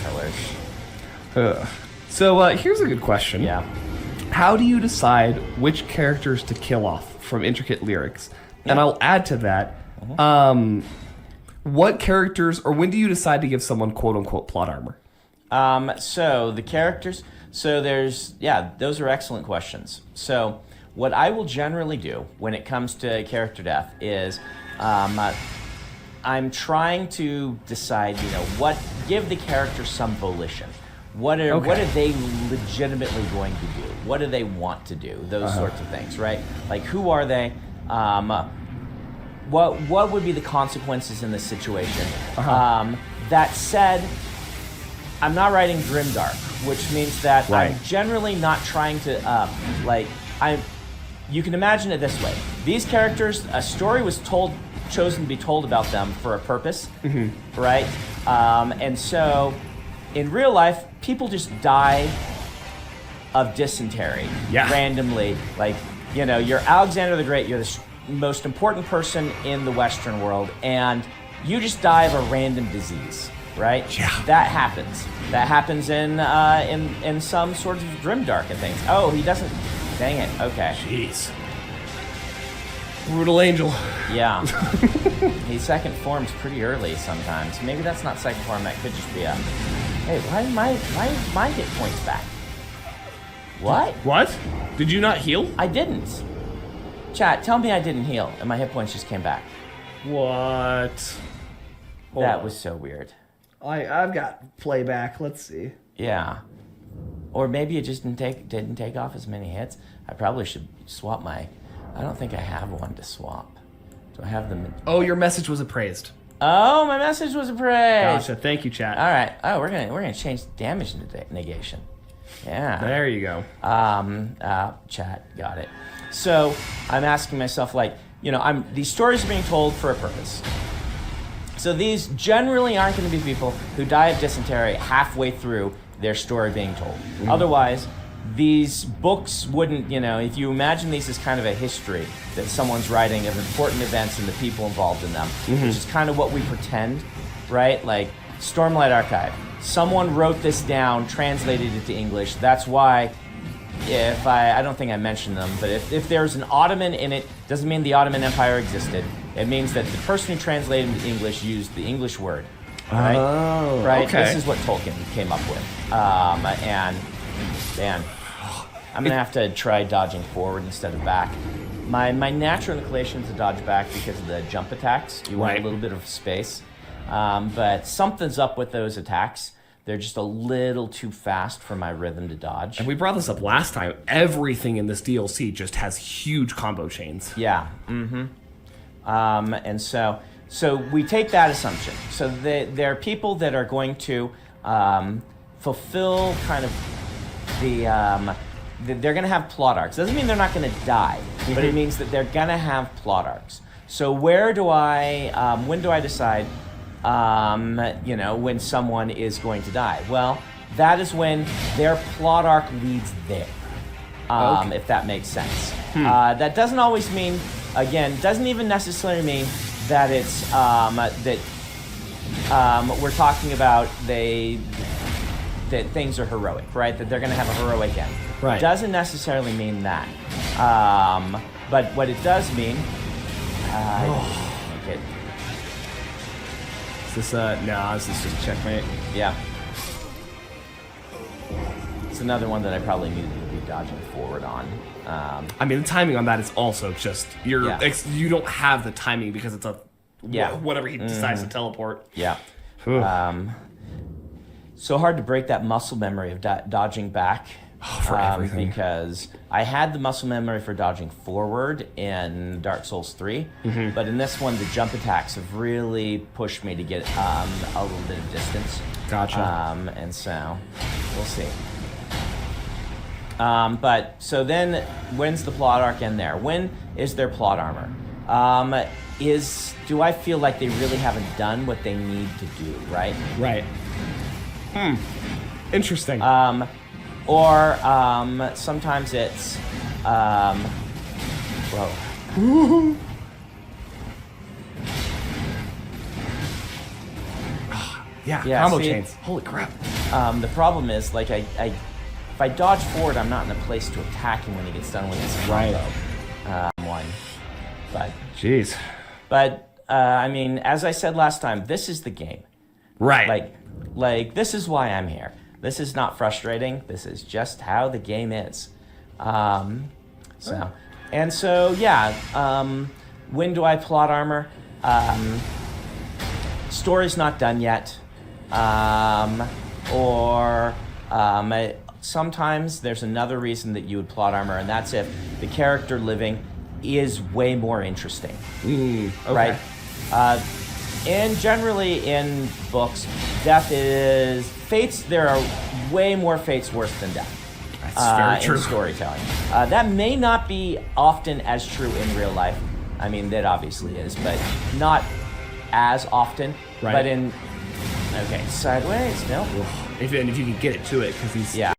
pillars. So here's a good question. Yeah. How do you decide which characters to kill off from intricate lyrics? And I'll add to that, what characters, or when do you decide to give someone quote-unquote plot armor? So the characters, those are excellent questions. So what I will generally do when it comes to character death is I'm trying to decide, give the character some volition. What are they legitimately going to do? What do they want to do? Those sorts of things, right? Like, who are they? What would be the consequences in this situation? That said, I'm not writing grimdark, which means that I'm generally not trying to you can imagine it this way. These characters, a story was chosen to be told about them for a purpose, right? And so in real life, people just die of dysentery randomly. Like, you're Alexander the Great, you're the most important person in the Western world, and you just die of a random disease, right? Yeah. That happens. That happens in some sort of grimdark and things. Oh, he doesn't. Dang it. Okay. Jeez. Brutal angel. Yeah. He second forms pretty early sometimes. Maybe that's not second form. That could just be a. Hey, why my hit points back? What? Did you not heal? I didn't. Chat, tell me I didn't heal, and my hit points just came back. What? That was so weird. I've got playback. Let's see. Yeah. Or maybe it just didn't take off as many hits. I probably should swap my. I don't think I have one to swap. Do I have them? Oh, your message was appraised. Oh, my message was appraised. Gotcha. Thank you, chat. All right. Oh, we're gonna change damage negation. Yeah. There you go. Chat, got it. So I'm asking myself, these stories are being told for a purpose. So these generally aren't going to be people who die of dysentery halfway through their story being told. Otherwise, these books wouldn't, if you imagine these as kind of a history that someone's writing of important events and the people involved in them, which is kind of what we pretend, right? Like Stormlight Archive. Someone wrote this down, translated it to English. That's why, I don't think I mentioned them, but if there's an Ottoman in it, doesn't mean the Ottoman Empire existed. It means that the person who translated it into English used the English word. Right? Oh, right? Okay. This is what Tolkien came up with. And, man, I'm going to have to try dodging forward instead of back. My natural inclination is to dodge back because of the jump attacks. You want a little bit of space. But something's up with those attacks. They're just a little too fast for my rhythm to dodge. And we brought this up last time. Everything in this DLC just has huge combo chains. Yeah. And so we take that assumption. So there are people that are going to fulfill kind of they're going to have plot arcs. Doesn't mean they're not going to die, but it means that they're going to have plot arcs. So when do I decide, when someone is going to die? Well, that is when their plot arc leads there, if that makes sense. That doesn't always mean, doesn't even necessarily mean that it's, we're talking about that things are heroic, right? That they're going to have a heroic end. Right. Doesn't necessarily mean that. But what it does mean, make it. Is this is just checkmate. Yeah. It's another one that I probably needed to be dodging forward on. The timing on that is also just you don't have the timing because it's whatever he decides to teleport. Yeah. So hard to break that muscle memory of dodging back. For everything. Because I had the muscle memory for dodging forward in Dark Souls 3, but in this one, the jump attacks have really pushed me to get a little bit of distance. Gotcha. And so, we'll see. But so then, when's the plot arc end there? When is their plot armor? Do I feel like they really haven't done what they need to do, right? Right. Interesting. Or sometimes it's, Yeah, Yeah, combo see- chains. Holy crap. The problem is, like, if I dodge forward, I'm not in a place to attack him when he gets done with his combo. One. Jeez. But I mean, as I said last time, this is the game. Right. Like this is why I'm here. This is not frustrating. This is just how the game is. When do I plot armor? Story's not done yet. Sometimes there's another reason that you would plot armor, and that's if the character living is way more interesting. Okay. Right? And generally in books, death is... Fates, there are way more fates worse than death. That's very true. In storytelling. That may not be often as true in real life. I mean, that obviously is, but not as often. Right. But in... Okay, sideways, no. If you can get it to it, because he's... Yeah.